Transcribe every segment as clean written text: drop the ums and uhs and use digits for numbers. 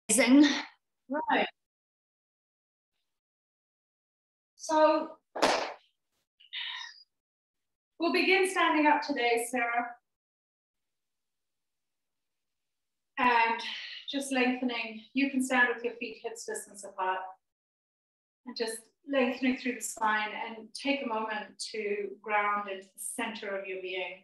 Amazing. Right. So we'll begin standing up today, Sarah. And just lengthening. You can stand with your feet hips distance apart. And just lengthening through the spine and take a moment to ground into the center of your being.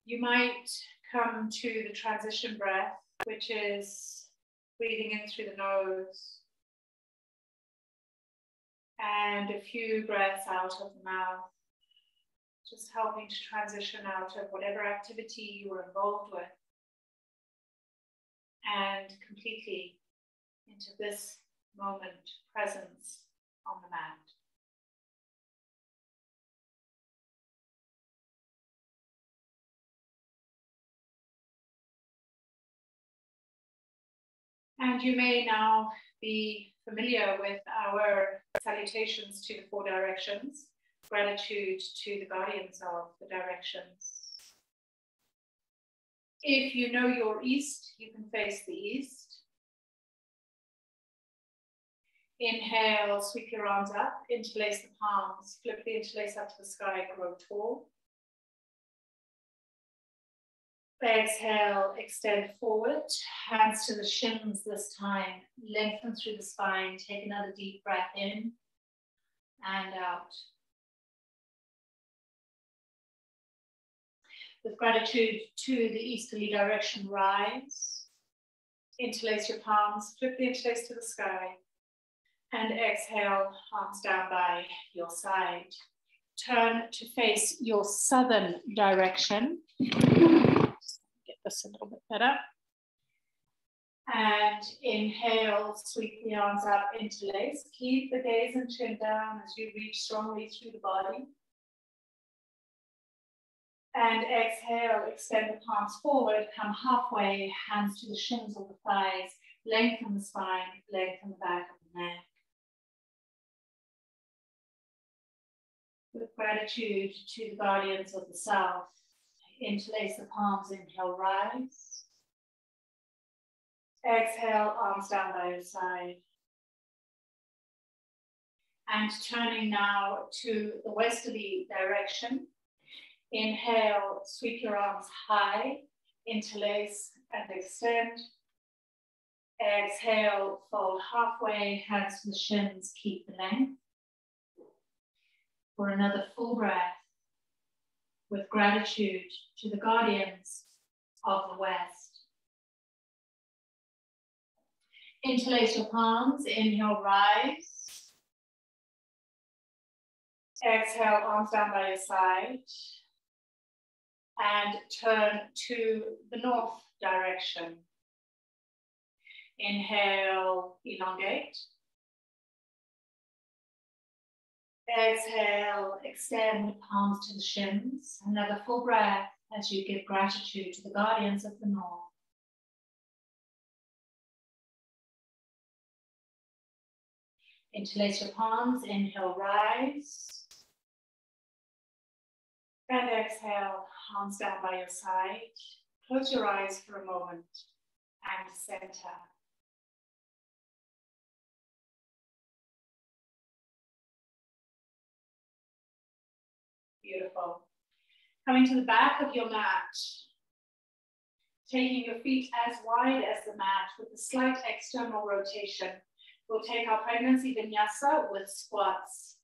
You might come to the transition breath, which is breathing in through the nose and a few breaths out of the mouth, just helping to transition out of whatever activity you were involved with and completely into this moment, presence on the mat. And you may now be familiar with our salutations to the four directions, gratitude to the guardians of the directions. If you know your east, you can face the east. Inhale, sweep your arms up, interlace the palms, flip the interlace up to the sky, grow tall. Exhale, extend forward, hands to the shins this time, lengthen through the spine, take another deep breath in and out. With gratitude to the easterly direction, rise, interlace your palms, flip the interlace to the sky, and exhale, arms down by your side. Turn to face your southern direction. Get this a little bit better. And inhale, sweep the arms up, interlace. Keep the gaze and chin down as you reach strongly through the body. And exhale, extend the palms forward, come halfway, hands to the shins of the thighs, lengthen the spine, lengthen the back of the neck. With gratitude to the guardians of the south, interlace the palms, inhale, rise. Exhale, arms down by your side. And turning now to the westerly direction. Inhale, sweep your arms high, interlace and extend. Exhale, fold halfway, hands to the shins, keep the length. For another full breath, with gratitude to the guardians of the West. Interlace your palms, inhale, rise. Exhale, arms down by your side. And turn to the north direction. Inhale, elongate. Exhale, extend the palms to the shins. Another full breath as you give gratitude to the guardians of the north. Interlace your palms, inhale, rise. And exhale, arms down by your side. Close your eyes for a moment and center. Beautiful. Coming to the back of your mat, taking your feet as wide as the mat with a slight external rotation. We'll take our pregnancy vinyasa with squats.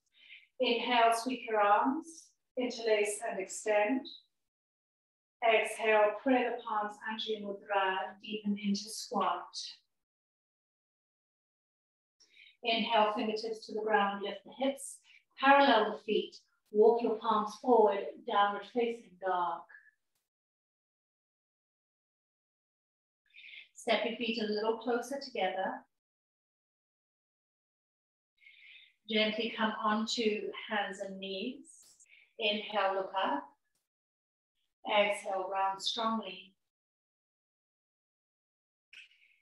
Inhale, sweep your arms, interlace and extend. Exhale, pray the palms, Anjali Mudra, deepen into squat. Inhale, fingertips to the ground, lift the hips, parallel the feet. Walk your palms forward, downward facing dog. Step your feet a little closer together. Gently come onto hands and knees. Inhale, look up. Exhale, round strongly.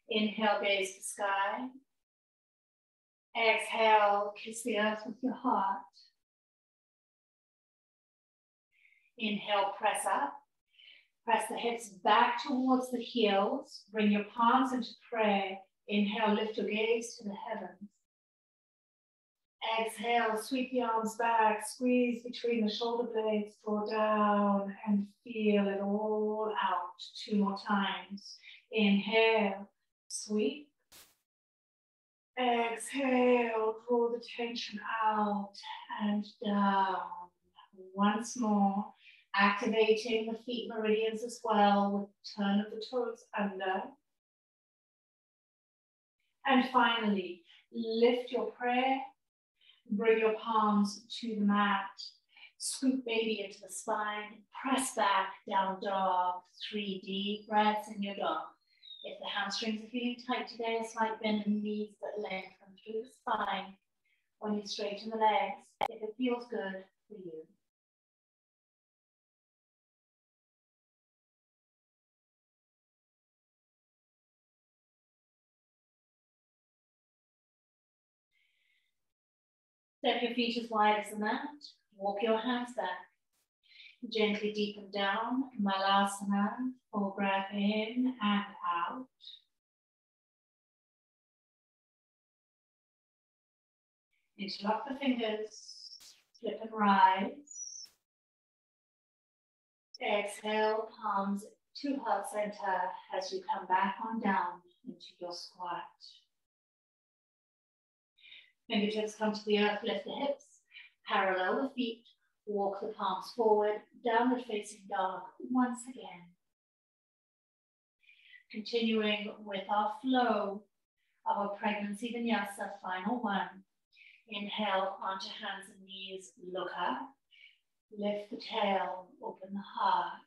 Inhale, gaze the sky. Exhale, kiss the earth with your heart. Inhale, press up. Press the hips back towards the heels. Bring your palms into prayer. Inhale, lift your gaze to the heavens. Exhale, sweep the arms back, squeeze between the shoulder blades, draw down and feel it all out. 2 more times. Inhale, sweep. Exhale, draw the tension out and down. Once more, activating the feet meridians as well with turn of the toes under. And finally, lift your prayer. Bring your palms to the mat. Scoop baby into the spine. Press back, down dog. 3 deep breaths in your dog. If the hamstrings are feeling tight today, a slight bend in the knees that lengthen through the spine. When you straighten the legs, if it feels good for you. Step your feet as wide as the mat. Walk your hands back. Gently deepen down. Malasana. Full breath in and out. Interlock the fingers. Flip and rise. Exhale, palms to heart center as you come back on down into your squat. Fingertips come to the earth, lift the hips, parallel the feet, walk the palms forward, downward facing dog once again. Continuing with our flow of our pregnancy vinyasa, final one. Inhale onto hands and knees, look up, lift the tail, open the heart.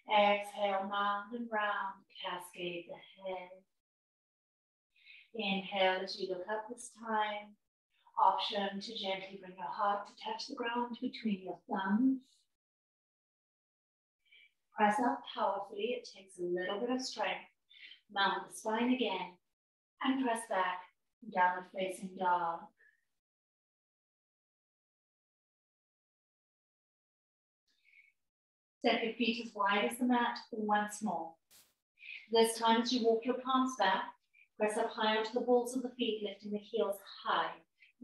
Exhale, round and round, cascade the head. Inhale as you look up this time. Option to gently bring your heart to touch the ground between your thumbs. Press up powerfully, it takes a little bit of strength. Mount the spine again and press back, downward facing dog. Step your feet as wide as the mat once more. This time as you walk your palms back, press up high onto the balls of the feet, lifting the heels high.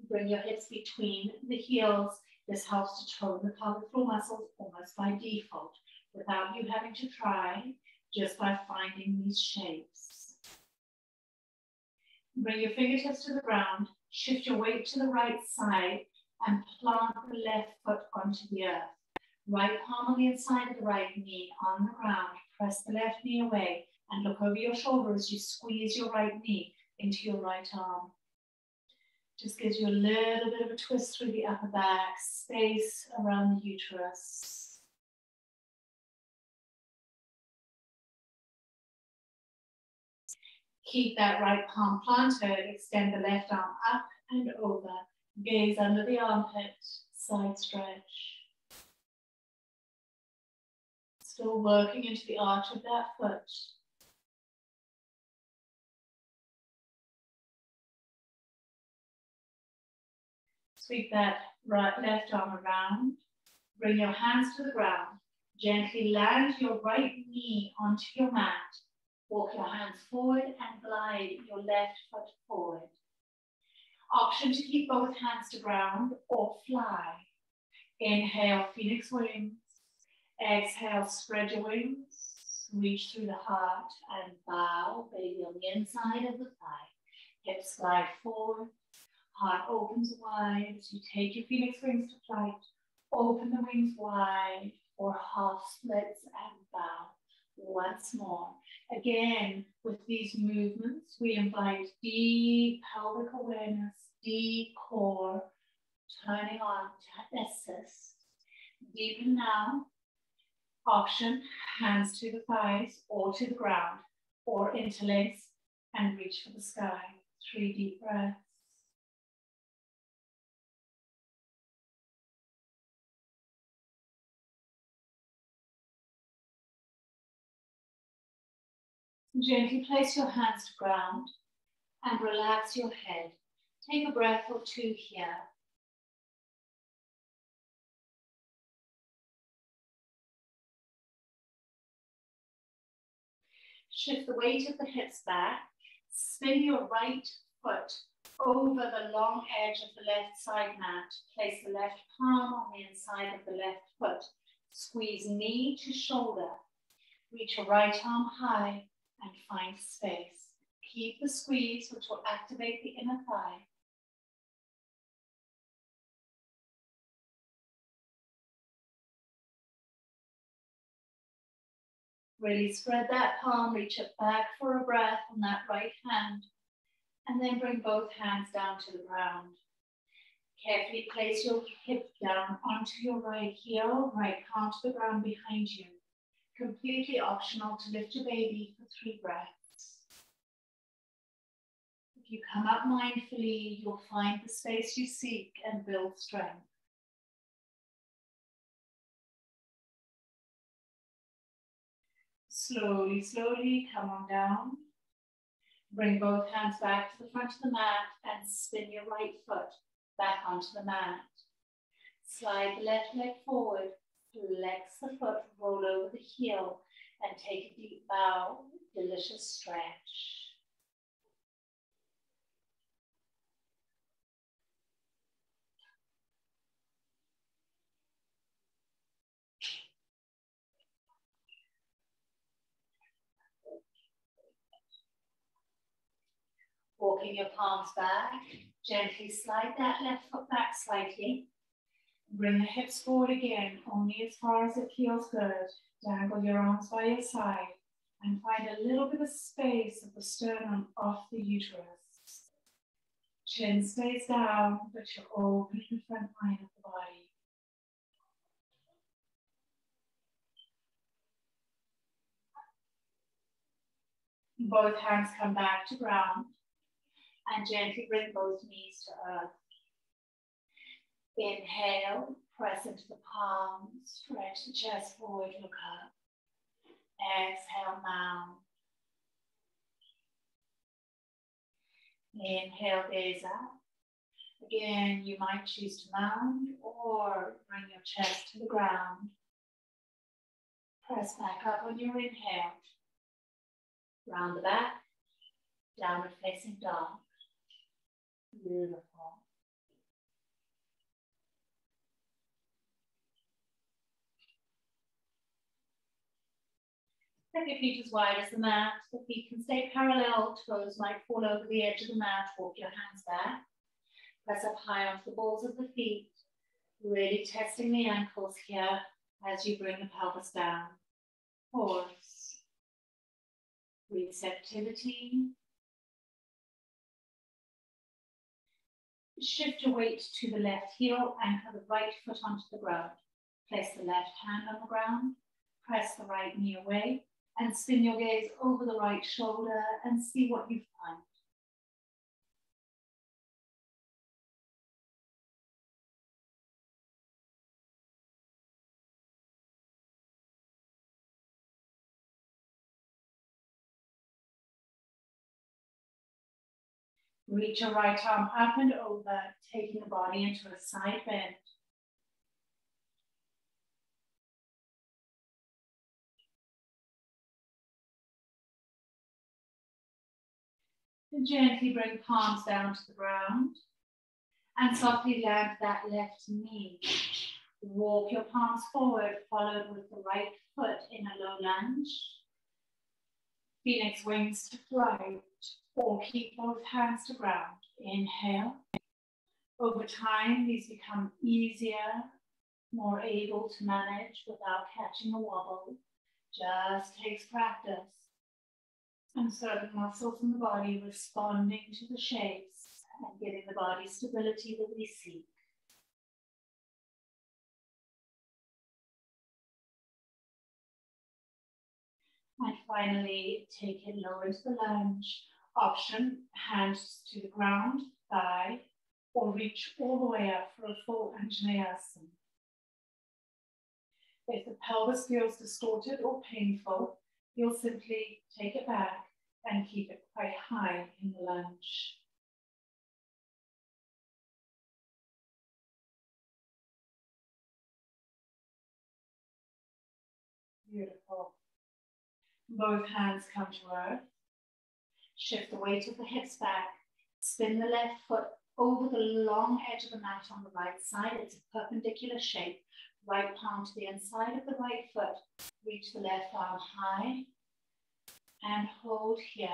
Bring your hips between the heels. This helps to tone the pelvic floor muscles almost by default, without you having to try, just by finding these shapes. Bring your fingertips to the ground, shift your weight to the right side, and plant the left foot onto the earth. Right palm on the inside of the right knee on the ground. Press the left knee away and look over your shoulder as you squeeze your right knee into your right arm. Just gives you a little bit of a twist through the upper back, space around the uterus. Keep that right palm planted, extend the left arm up and over. Gaze under the armpit, side stretch. Still working into the arch of that foot. Sweep that left arm around. Bring your hands to the ground. Gently land your right knee onto your mat. Walk your hands forward and glide your left foot forward. Option to keep both hands to ground or fly. Inhale, phoenix wings. Exhale, spread your wings. Reach through the heart and bow, baby on the inside of the thigh. Hips glide forward. Heart opens wide as you take your phoenix wings to flight. Open the wings wide for half splits and bow. Once more. Again, with these movements, we invite deep pelvic awareness, deep core, turning on to assist. Deepen now. Option, hands to the thighs or to the ground, or interlace and reach for the sky. 3 deep breaths. Gently place your hands to ground and relax your head. Take a breath or 2 here. Shift the weight of the hips back. Spin your right foot over the long edge of the left side mat. Place the left palm on the inside of the left foot. Squeeze knee to shoulder. Reach your right arm high and find space. Keep the squeeze, which will activate the inner thigh. Really spread that palm, reach it back for a breath on that right hand, and then bring both hands down to the ground. Carefully place your hip down onto your right heel, right palm to the ground behind you. Completely optional to lift your baby for 3 breaths. If you come up mindfully, you'll find the space you seek and build strength. Slowly, slowly come on down. Bring both hands back to the front of the mat and spin your right foot back onto the mat. Slide the left leg forward, flex the foot, roll over the heel, and take a deep bow, delicious stretch. Walking your palms back, gently slide that left foot back slightly. Bring the hips forward again, only as far as it feels good. Dangle your arms by your side and find a little bit of space of the sternum off the uterus. Chin stays down, but you're opening the front line of the body. Both hands come back to ground and gently bring both knees to earth. Inhale, press into the palms, stretch the chest forward, look up. Exhale now. Inhale, gaze up. Again, you might choose to mound or bring your chest to the ground. Press back up on your inhale. Round the back, downward facing dog. Beautiful. Take your feet as wide as the mat. The feet can stay parallel. Toes might fall over the edge of the mat. Walk your hands back. Press up high onto the balls of the feet. Really testing the ankles here as you bring the pelvis down. Pause. Receptivity. Shift your weight to the left heel, anchor the right foot onto the ground. Place the left hand on the ground. Press the right knee away. And spin your gaze over the right shoulder and see what you find. Reach your right arm up and over, taking the body into a side bend. And gently bring palms down to the ground and softly land that left knee. Walk your palms forward, followed with the right foot in a low lunge. Phoenix wings to flight, or keep both hands to ground. Inhale. Over time, these become easier, more able to manage without catching a wobble. Just takes practice. And certain muscles in the body responding to the shapes and giving the body stability that we seek. And finally, take it low into the lunge. Option, hands to the ground, thigh, or reach all the way up for a full Anjaneyasana. If the pelvis feels distorted or painful, you'll simply take it back and keep it quite high in the lunge. Beautiful. Both hands come to earth. Shift the weight of the hips back. Spin the left foot over the long edge of the mat on the right side. It's a perpendicular shape. Right palm to the inside of the right foot. Reach the left arm high. And hold here.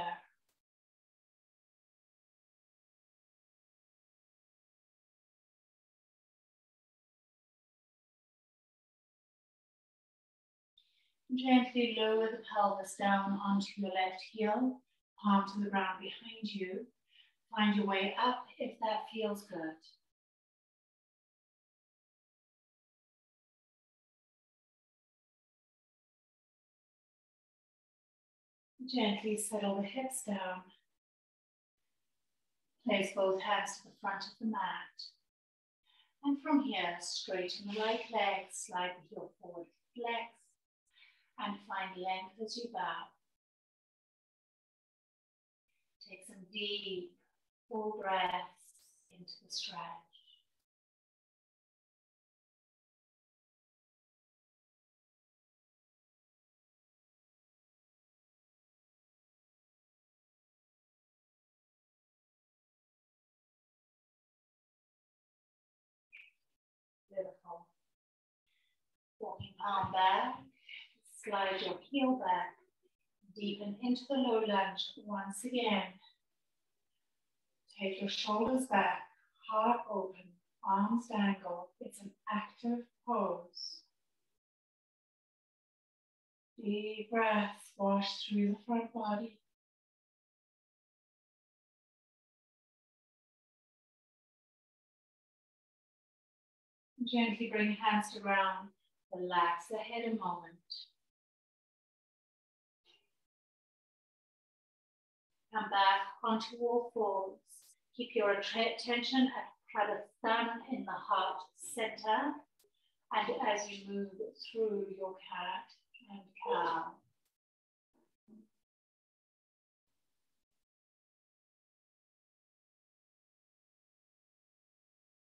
Gently lower the pelvis down onto your left heel, palm to the ground behind you. Find your way up if that feels good. Gently settle the hips down. Place both hands to the front of the mat. And from here, straighten the right leg, slide the heel forward, flex, and find length as you bow. Take some deep, full breaths into the stretch. Beautiful. Walking palm back, slide your heel back, deepen into the low lunge once again. Take your shoulders back, heart open, arms dangle. It's an active pose. Deep breaths wash through the front body. Gently bring hands to ground. Relax the head a moment. Come back onto all fours. Keep your attention at Pradasthana in the heart center. And as you move through your cat and cow.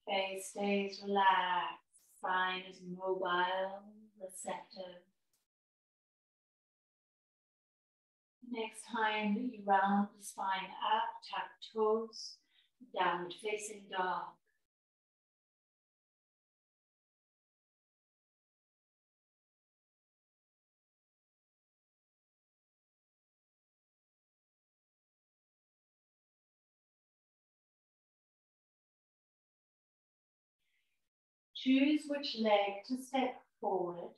Face stays relaxed. Spine is mobile, receptive. Next time that you round the spine up, tap toes, downward facing dog. Choose which leg to step forward,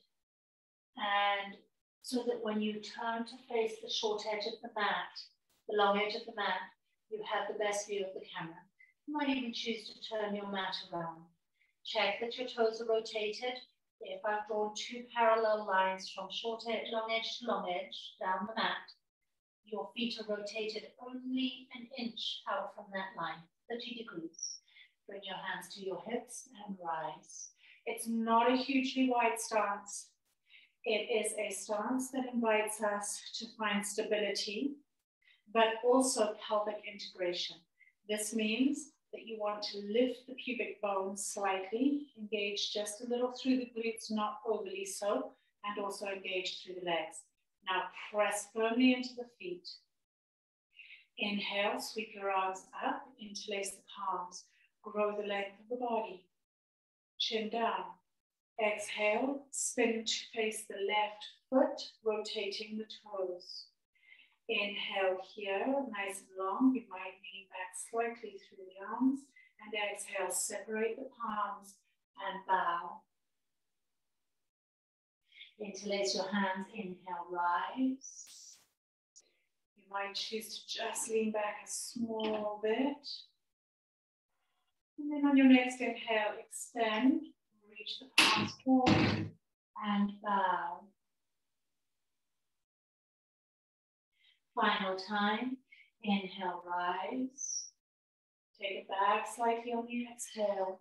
and so that when you turn to face the short edge of the mat, the long edge of the mat, you have the best view of the camera. You might even choose to turn your mat around. Check that your toes are rotated. If I've drawn two parallel lines from short edge, long edge to long edge down the mat, your feet are rotated only an inch out from that line, 30 degrees. Bring your hands to your hips and rise. It's not a hugely wide stance. It is a stance that invites us to find stability, but also pelvic integration. This means that you want to lift the pubic bone slightly, engage just a little through the glutes, not overly so, and also engage through the legs. Now press firmly into the feet. Inhale, sweep your arms up, interlace the palms, grow the length of the body, chin down. Exhale, spin to face the left foot, rotating the toes. Inhale here, nice and long. You might lean back slightly through the arms. And exhale, separate the palms and bow. Interlace your hands, inhale, rise. You might choose to just lean back a small bit. And then on your next inhale, extend, reach the palms forward and bow. Final time, inhale, rise. Take it back slightly on the exhale.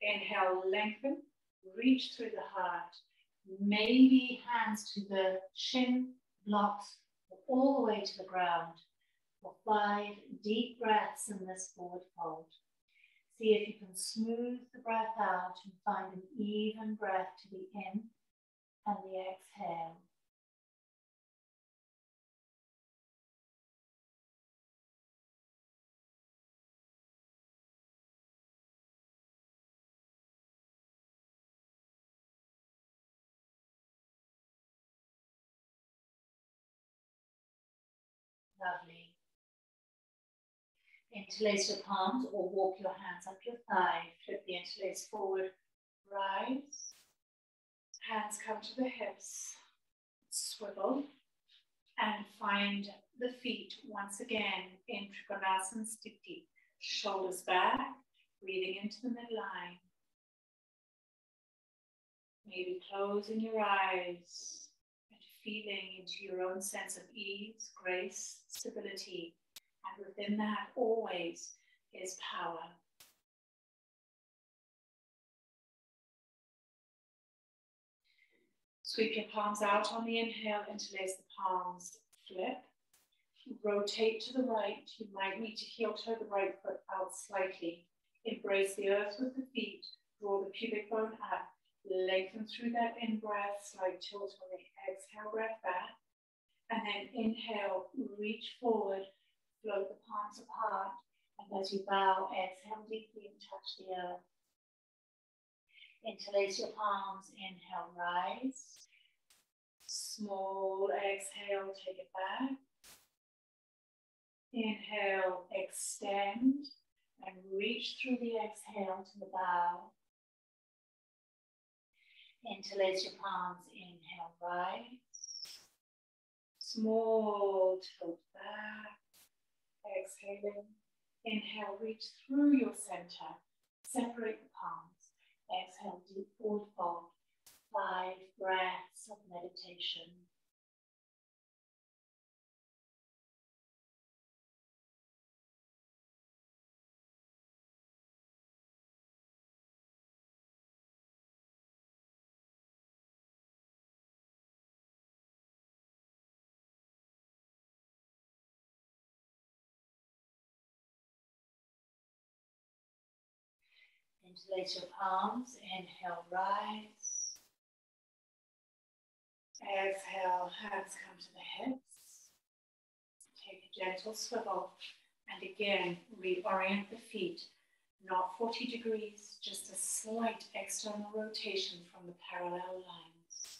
Inhale, lengthen, reach through the heart. Maybe hands to the shin blocks, all the way to the ground. For 5 deep breaths in this forward fold. See if you can smooth the breath out and find an even breath to the in and the exhale. Lovely. Interlace your palms or walk your hands up your thigh. Flip the interlace forward. Rise. Hands come to the hips. Swivel. And find the feet once again in Trikonasana Sthiti. Shoulders back. Breathing into the midline. Maybe closing your eyes. Feeling into your own sense of ease, grace, stability, and within that always is power. Sweep your palms out on the inhale, interlace the palms, flip, rotate to the right. You might need to heel toe the right foot out slightly. Embrace the earth with the feet, draw the pubic bone up. Lengthen through that in-breath, slight tilt on the exhale, breath back. And then inhale, reach forward, float the palms apart. And as you bow, exhale deeply and touch the earth. Interlace your palms, inhale, rise. Small exhale, take it back. Inhale, extend, and reach through the exhale to the bow. Interlace your palms, inhale, rise. Small tilt back. Exhaling. Inhale, reach through your center. Separate the palms. Exhale, deep forward fold. 5 breaths of meditation. Interlace your palms, inhale, rise. Exhale, hands come to the hips. Take a gentle swivel, and again, reorient the feet. Not 40 degrees, just a slight external rotation from the parallel lines.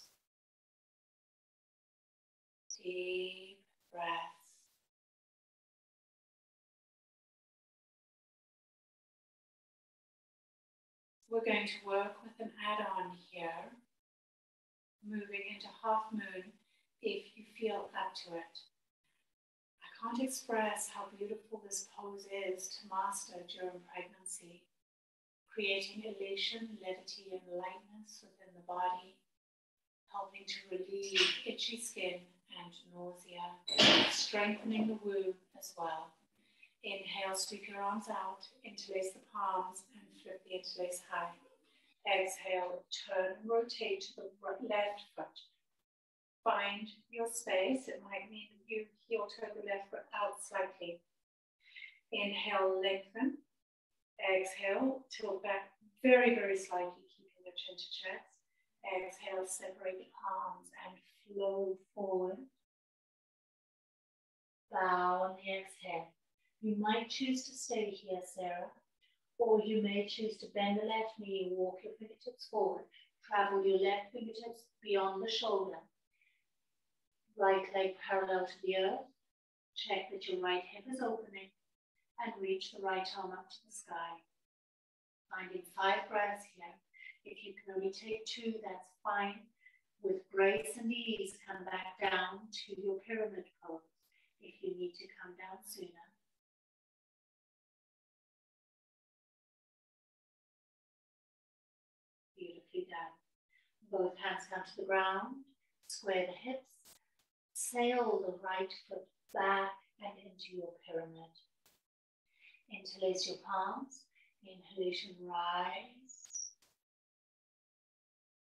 Deep breaths. We're going to work with an add-on here, moving into half moon if you feel up to it. I can't express how beautiful this pose is to master during pregnancy, creating elation, levity, and lightness within the body, helping to relieve itchy skin and nausea, strengthening the womb as well. Inhale, sweep your arms out, interlace the palms, and flip the interlace high. Exhale, turn and rotate to the left foot. Find your space. It might mean you heel toe the left foot out slightly. Inhale, lengthen. Exhale, tilt back very, very slightly, keeping the chin to chest. Exhale, separate the palms and flow forward. Bow on the exhale. You might choose to stay here, Sarah, or you may choose to bend the left knee, walk your fingertips forward, travel your left fingertips beyond the shoulder. Right leg parallel to the earth. Check that your right hip is opening and reach the right arm up to the sky. Finding 5 breaths here. If you can only take 2, that's fine. With grace and ease, come back down to your pyramid pose if you need to come down sooner. Beautifully done. Both hands come to the ground, square the hips, sail the right foot back and into your pyramid. Interlace your palms, inhalation, rise.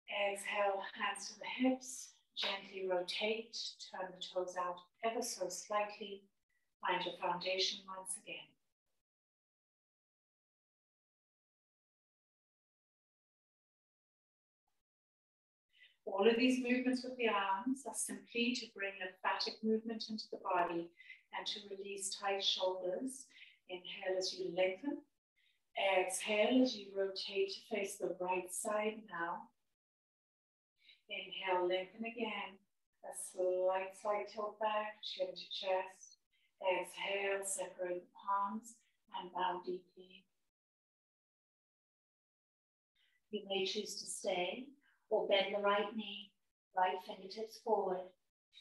Exhale, hands to the hips, gently rotate, turn the toes out ever so slightly. Find your foundation once again. All of these movements with the arms are simply to bring lymphatic movement into the body and to release tight shoulders. Inhale as you lengthen. Exhale as you rotate to face the right side now. Inhale, lengthen again. A slight tilt back, chin to chest. Exhale, separate the palms and bow deeply. You may choose to stay or bend the right knee, right fingertips forward,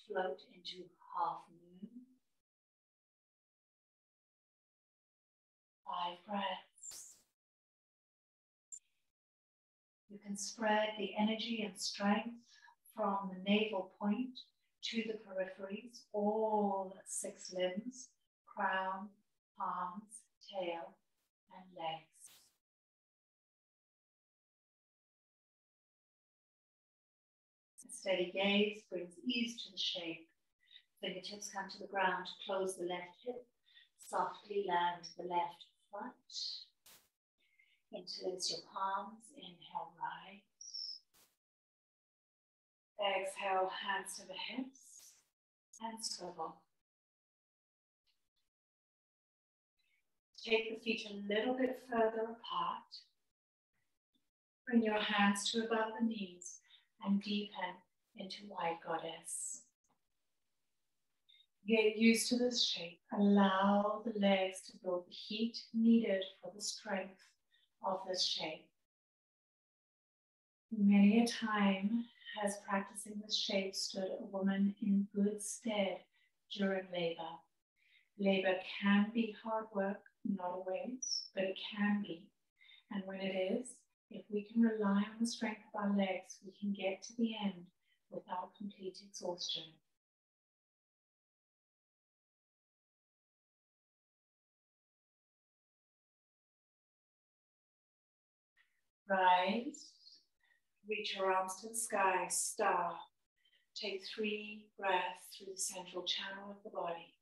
float into half moon. 5 breaths. You can spread the energy and strength from the navel point to the peripheries, all 6 limbs, crown, palms, tail, and legs. A steady gaze brings ease to the shape. Fingertips come to the ground, close the left hip, softly land the left foot. Interlace your palms, inhale, rise. Exhale, hands to the hips and swivel. Take the feet a little bit further apart. Bring your hands to above the knees and deepen into White Goddess. Get used to this shape. Allow the legs to build the heat needed for the strength of this shape. Many a time has practicing this shape stood a woman in good stead during labor. Labor can be hard work, not always, but it can be. And when it is, if we can rely on the strength of our legs, we can get to the end without complete exhaustion. Rise, reach your arms to the sky, star. Take 3 breaths through the central channel of the body.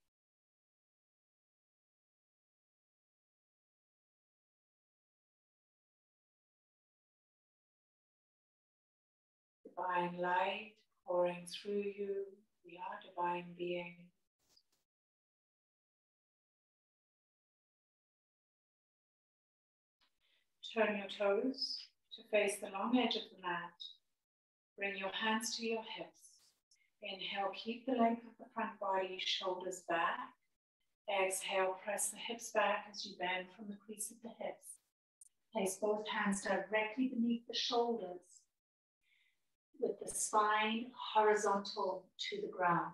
Divine light pouring through you. We are divine beings. Turn your toes to face the long edge of the mat. Bring your hands to your hips. Inhale, keep the length of the front body, shoulders back. Exhale, press the hips back as you bend from the crease of the hips. Place both hands directly beneath the shoulders with the spine horizontal to the ground.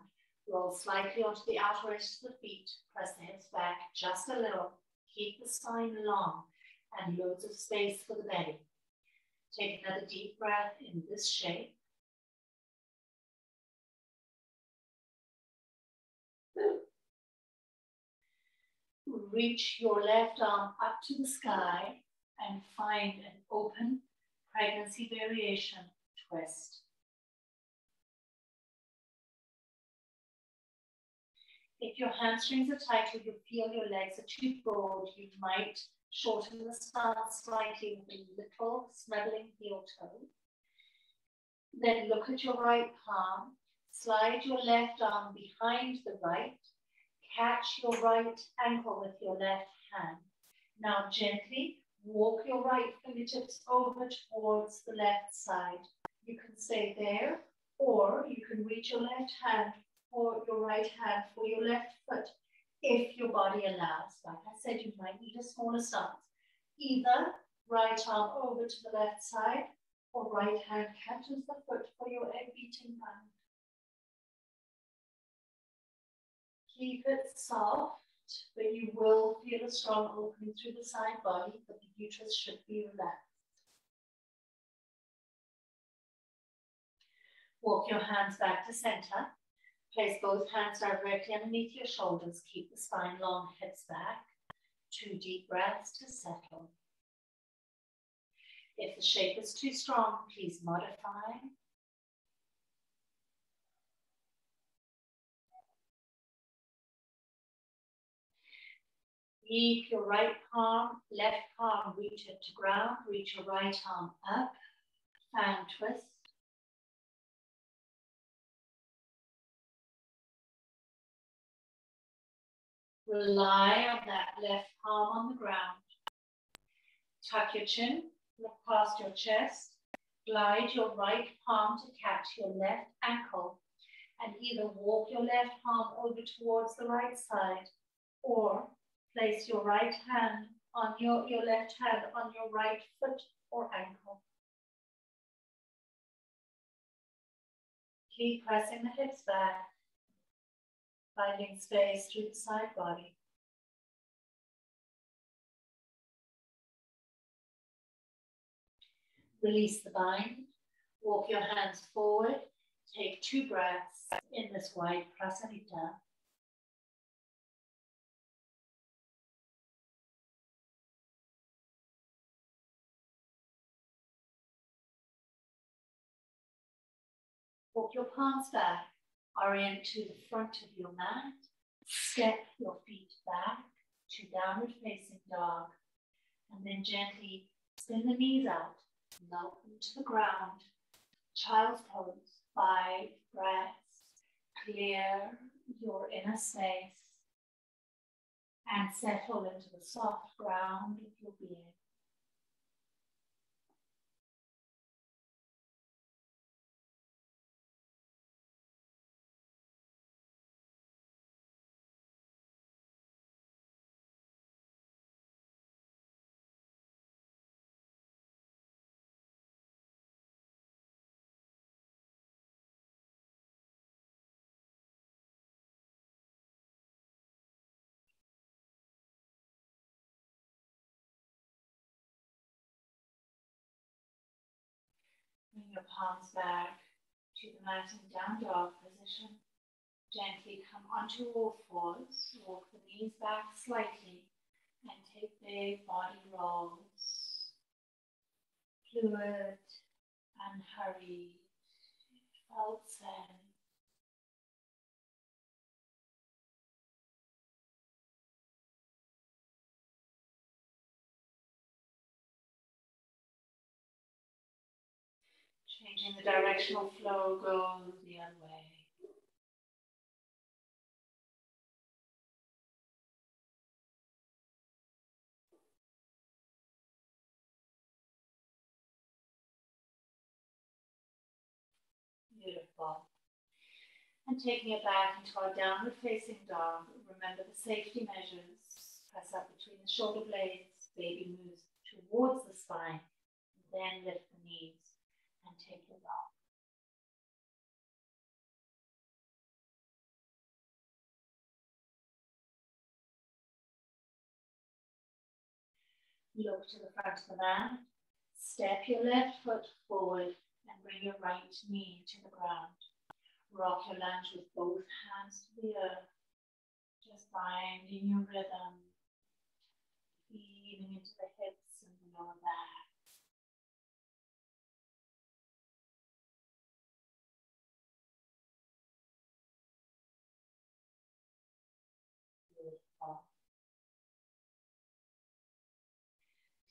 Roll slightly onto the outer edges of the feet. Press the hips back just a little. Keep the spine long and loads of space for the belly. Take another deep breath in this shape. Reach your left arm up to the sky and find an open pregnancy variation twist. If your hamstrings are tight or you feel your legs are too broad, you might shorten the stance slightly with a little snuggling heel toe. Then look at your right palm, slide your left arm behind the right, catch your right ankle with your left hand. Now gently walk your right fingertips over towards the left side. You can stay there, or you can reach your left hand or your right hand for your left foot if your body allows. Like I said, you might need a smaller stance. Either right arm over to the left side or right hand catches the foot for your egg beating band. Keep it soft, but you will feel a strong opening through the side body, but the uterus should be relaxed. Walk your hands back to center. Place both hands directly underneath your shoulders. Keep the spine long, hips back. 2 deep breaths to settle. If the shape is too strong, please modify. Keep your right palm, left palm rooted to ground. Reach your right arm up. Fan twist. Rely on that left palm on the ground. Tuck your chin, look past your chest. Glide your right palm to catch your left ankle and either walk your left palm over towards the right side or place your right hand on your left hand on your right foot or ankle. Keep pressing the hips back, finding space through the side body. Release the bind, walk your hands forward, take 2 breaths in this wide prasarita. Walk your palms back, orient to the front of your mat, step your feet back to downward facing dog, and then gently spin the knees out, melt them to the ground. Child's pose, 5 breaths, clear your inner space, and settle into the soft ground of your being. Bring your palms back to the mat in down dog position. Gently come onto all fours, walk the knees back slightly, and take big body rolls. Fluid and hurried, felt sense. Changing the directional flow, go the other way. Beautiful. And taking it back into our downward facing dog, remember the safety measures. Press up between the shoulder blades, baby moves towards the spine, then lift the knees and take your rock. Look to the front of the mat, step your left foot forward and bring your right knee to the ground. Rock your lunge with both hands to the earth, just finding your rhythm, feeling into the hips and the lower back. Beautiful.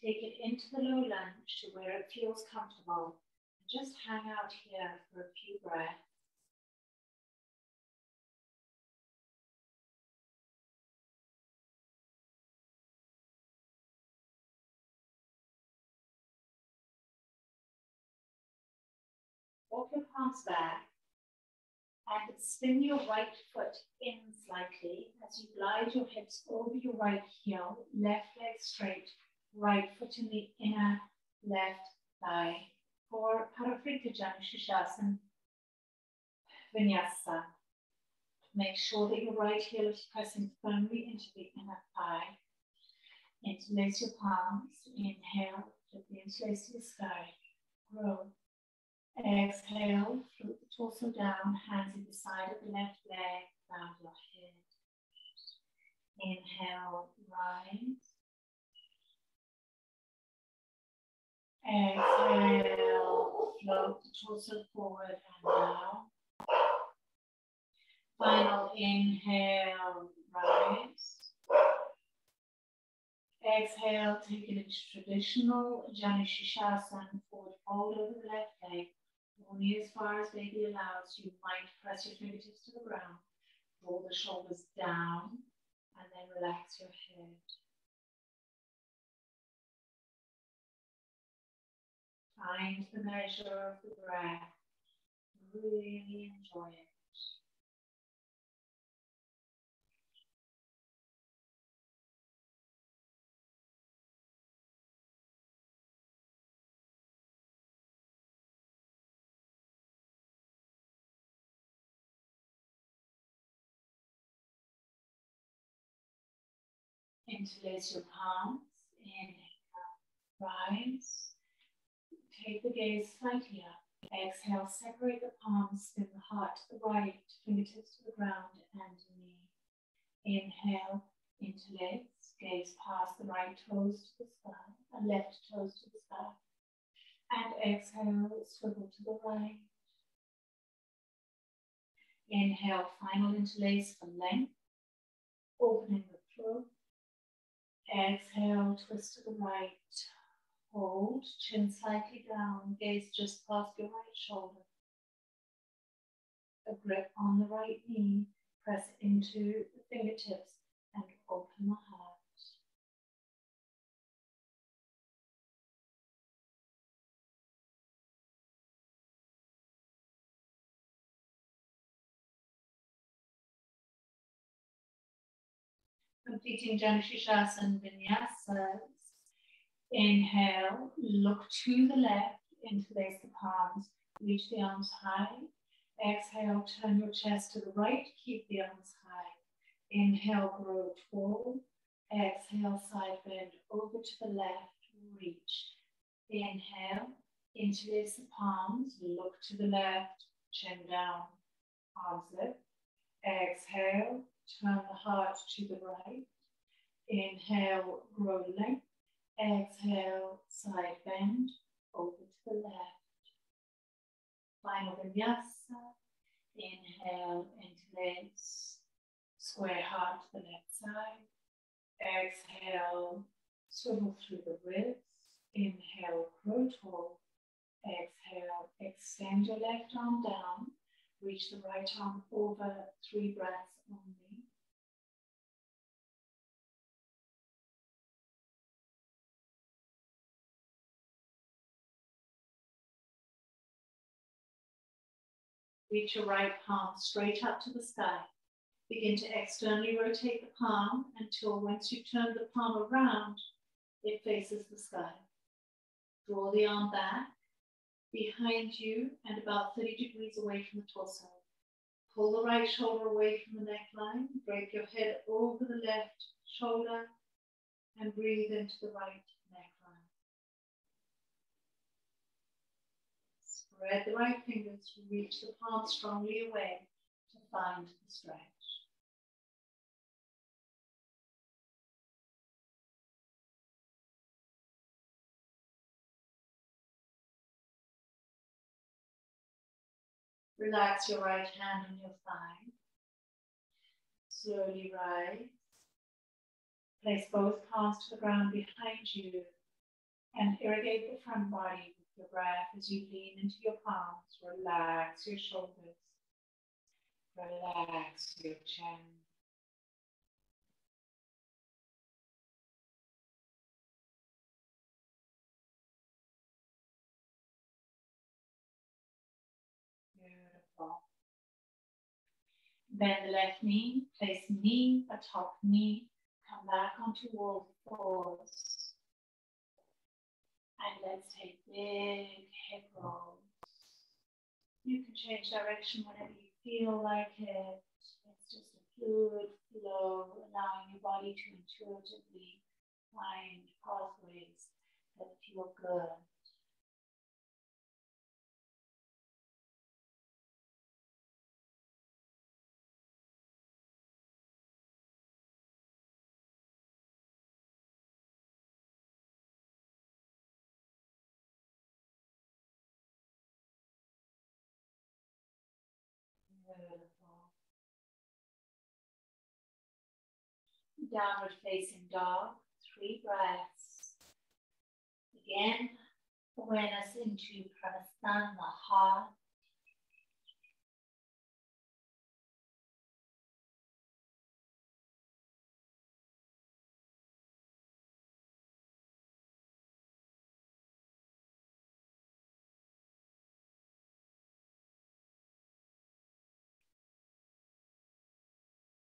Take it into the low lunge to where it feels comfortable. And just hang out here for a few breaths. Walk your palms back and spin your right foot in slightly as you glide your hips over your right heel, left leg straight, right foot in the inner left thigh for Parivrtta Janushirshasana Vinyasa. Make sure that your right heel is pressing firmly into the inner thigh. Interlace your palms. Inhale, flip the interlace to the sky. Grow. Exhale, float the torso down, hands either side of the left leg, round your head. Inhale, rise. Exhale, float the torso forward and down. Final inhale, rise. Exhale, take it into traditional Janushirshasana, forward fold over the left leg. Only as far as baby allows. You might press your fingertips to the ground. Roll the shoulders down. And then relax your head. Find the measure of the breath. Really enjoy it. Interlace your palms. Inhale, rise. Take the gaze slightly up. Exhale, separate the palms, spin the heart to the right, fingertips to the ground and knee. Inhale, interlace, gaze past the right toes to the sky and left toes to the sky. And exhale, swivel to the right. Inhale, final interlace for length, opening the throat. Exhale, twist to the right. Hold, chin slightly down, gaze just past your right shoulder. A grip on the right knee, press into the fingertips and open the heart. Completing Janushirasana Vinyasas. Inhale, look to the left, interlace the palms, reach the arms high. Exhale, turn your chest to the right, keep the arms high. Inhale, grow tall. Exhale, side bend over to the left, reach. Inhale, interlace the palms, look to the left, chin down, arms lift. Exhale, turn the heart to the right. Inhale, grow length. Exhale, side bend, over to the left. Final vinyasa. Inhale, interlace, square heart to the left side. Exhale, swivel through the ribs. Inhale, grow tall. Exhale, extend your left arm down. Reach the right arm over, 3 breaths only. Reach your right palm straight up to the sky. Begin to externally rotate the palm until once you turn the palm around, it faces the sky. Draw the arm back, behind you and about 30 degrees away from the torso. Pull the right shoulder away from the neckline, drape your head over the left shoulder, and breathe into the right neckline. Spread the right fingers, reach the palm strongly away to find the stretch. Relax your right hand on your thigh. Slowly rise. Place both palms to the ground behind you and irrigate the front body with your breath as you lean into your palms. Relax your shoulders. Relax your chin. Beautiful. Bend the left knee, place knee atop knee, come back onto all fours. And let's take big hip rolls. You can change direction whenever you feel like it. It's just a fluid flow, allowing your body to intuitively find pathways that feel good. Beautiful. Downward facing dog, 3 breaths. Again, awareness into Pranasthana, the heart.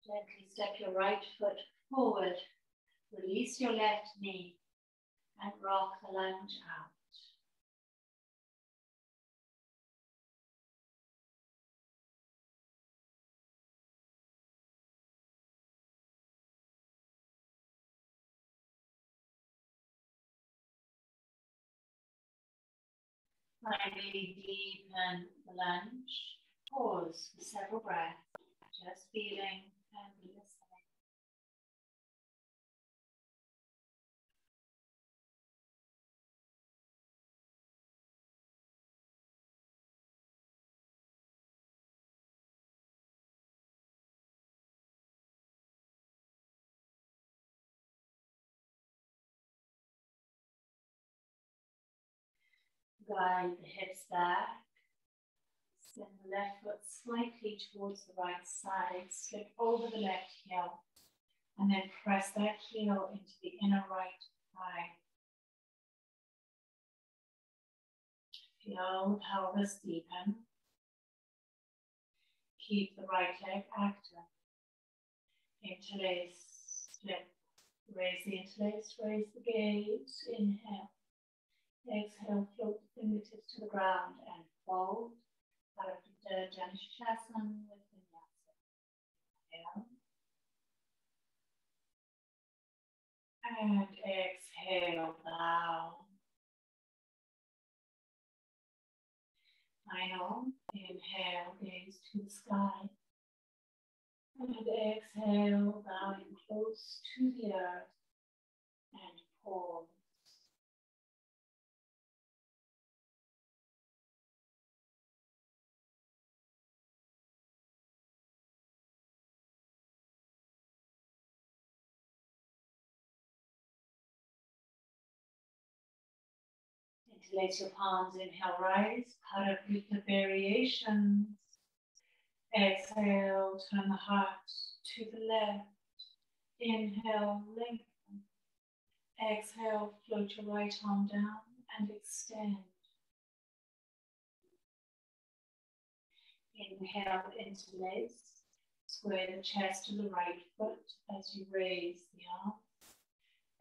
Gently step your right foot forward. Release your left knee and rock the lunge out. Finally, deepen the lunge. Pause for several breaths, just feeling and listening. Guide the hips back. Send the left foot slightly towards the right side. Slip over the left heel. And then press that heel into the inner right thigh. Feel the pelvis deepen. Keep the right leg active. Interlace, flip. Raise the interlace, raise the gaze. Inhale. Exhale, float the fingertips to the ground and fold. Ardha Janushasan with Vinyasa. Inhale. And exhale, bow. Final. Inhale, gaze to the sky. And exhale, bowing close to the earth. And pause. Interlace your palms, inhale, rise, Paravrita variations. Exhale, turn the heart to the left. Inhale, lengthen. Exhale, float your right arm down and extend. Inhale, interlace. Square the chest to the right foot as you raise the arm.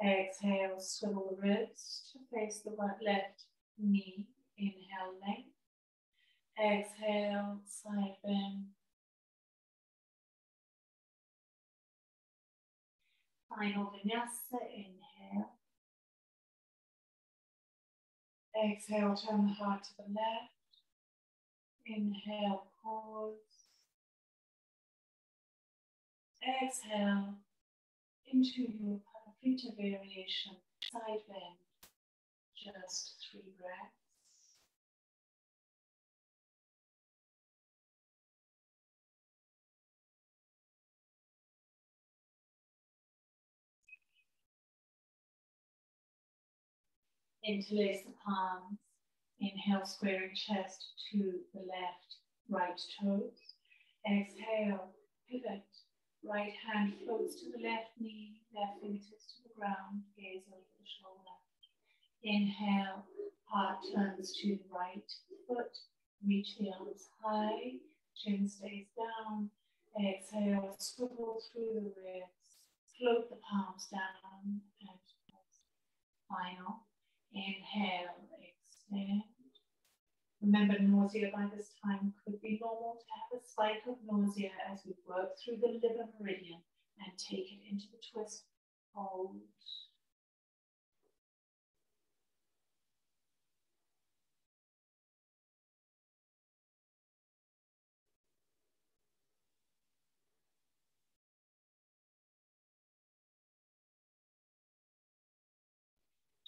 Exhale, swivel the ribs to face the left knee. Inhale, length. Exhale, side bend. Final vinyasa, inhale. Exhale, turn the heart to the left. Inhale, pause. Exhale, into your Paravrita variation, side bend. Just 3 breaths. Interlace the palms. Inhale, squaring chest to the left, right toes. Exhale, pivot. Right hand floats to the left knee, left fingertips to the ground, gaze over the shoulder. Inhale, heart turns to the right foot. Reach the arms high, chin stays down. Exhale, swivel through the ribs. Float the palms down and final. Inhale, extend. Remember, nausea by this time could be normal to have a spike of nausea as we work through the liver meridian and take it into the twist. Hold.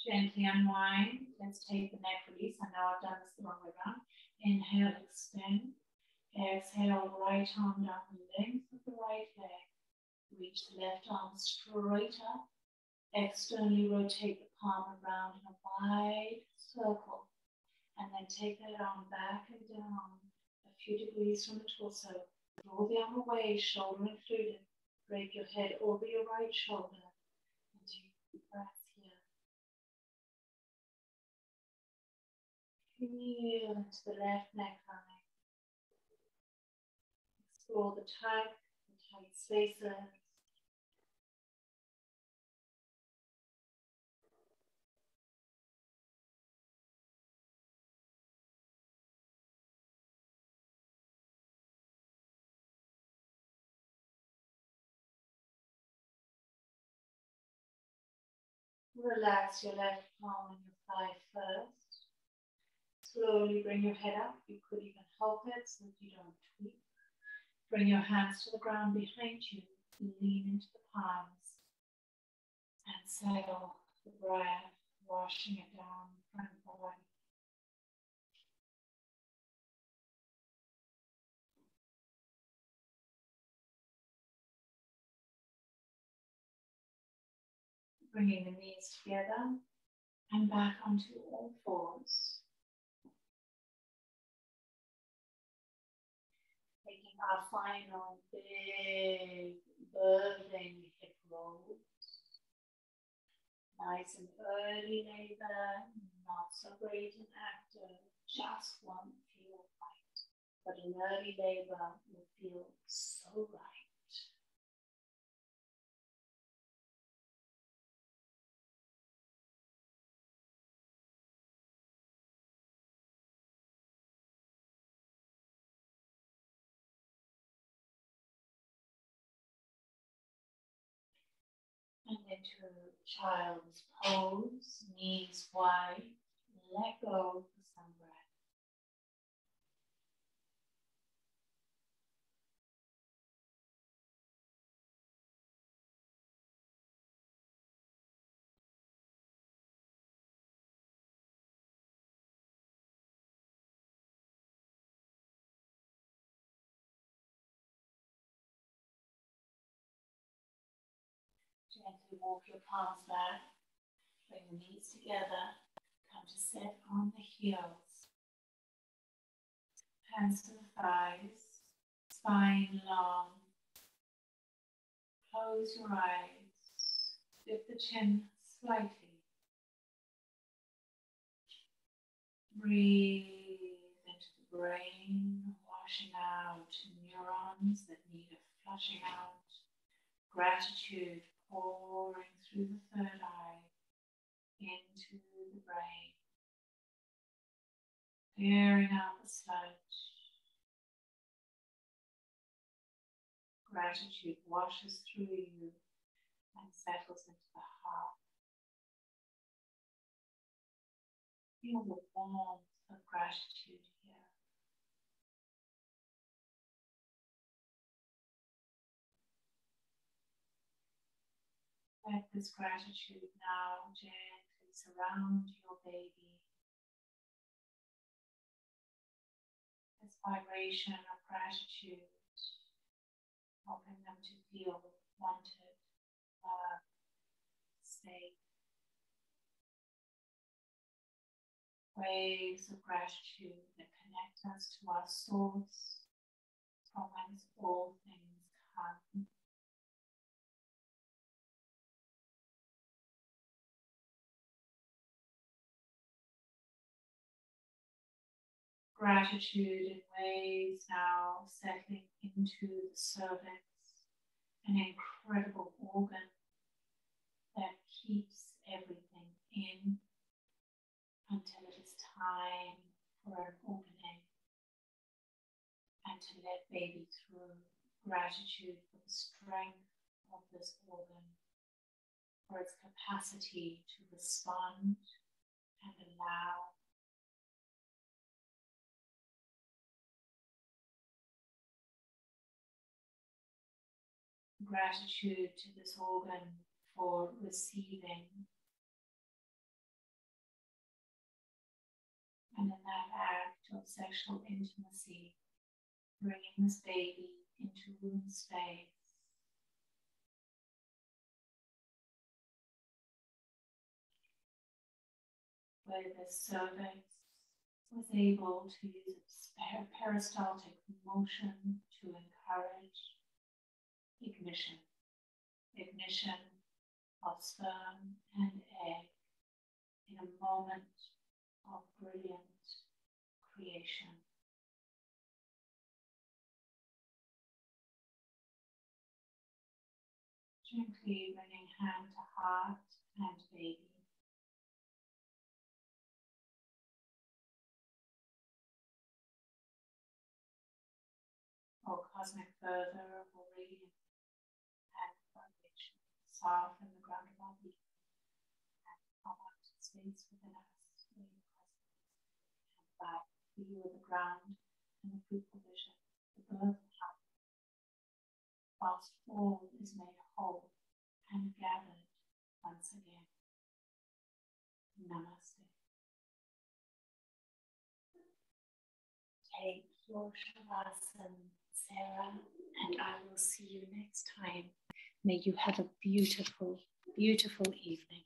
Gently unwind. Let's take the neck release. I know I've done this the wrong way around. Inhale, extend. Exhale, right arm down the length of the right leg. Reach the left arm straight up. Externally rotate the palm around in a wide circle. And then take that arm back and down a few degrees from the torso. Draw the arm away, shoulder included. Drape your head over your right shoulder. And take a breath here. Feel into the left neckline. Explore the tuck, the tight spaces. Relax your left palm and your thigh first. Slowly bring your head up. You could even help it so that you don't tweak. Bring your hands to the ground behind you. Lean into the palms. And settle the breath, washing it down in front of the body. Bringing the knees together and back onto all fours. Taking our final big birthing hip rolls. Nice and early labor, not so great and active, just won't feel right. But an early labor will feel so right. And into child's pose, knees wide, let go for some breath. Gently walk your palms back, bring the knees together, come to sit on the heels. Hands to the thighs, spine long. Close your eyes, lift the chin slightly. Breathe into the brain, washing out neurons that need a flushing out. Gratitude pouring through the third eye into the brain. Clearing out the sludge. Gratitude washes through you and settles into the heart. Feel the warmth of gratitude here. Let this gratitude now gently surround your baby. This vibration of gratitude, helping them to feel wanted, loved, safe. Waves of gratitude that connect us to our source, from whence all things come. Gratitude in waves now settling into the cervix, an incredible organ that keeps everything in until it is time for an opening and to let baby through. Gratitude for the strength of this organ, for its capacity to respond and allow. Gratitude to this organ for receiving, and in that act of sexual intimacy, bringing this baby into womb space. Where the cervix was able to use its peristaltic motion to encourage ignition of sperm and egg in a moment of brilliant creation. Gently bringing hand to heart and baby. Or cosmic further or radiant and vibration. Soften the ground of our being and pop out to space within us in your presence. And back feel the ground and the fruitful vision, the birth of heart. Whilst all is made whole and gathered once again. Namaste. Take your Shavasana, Sarah, and I will see you next time. May you have a beautiful, beautiful evening.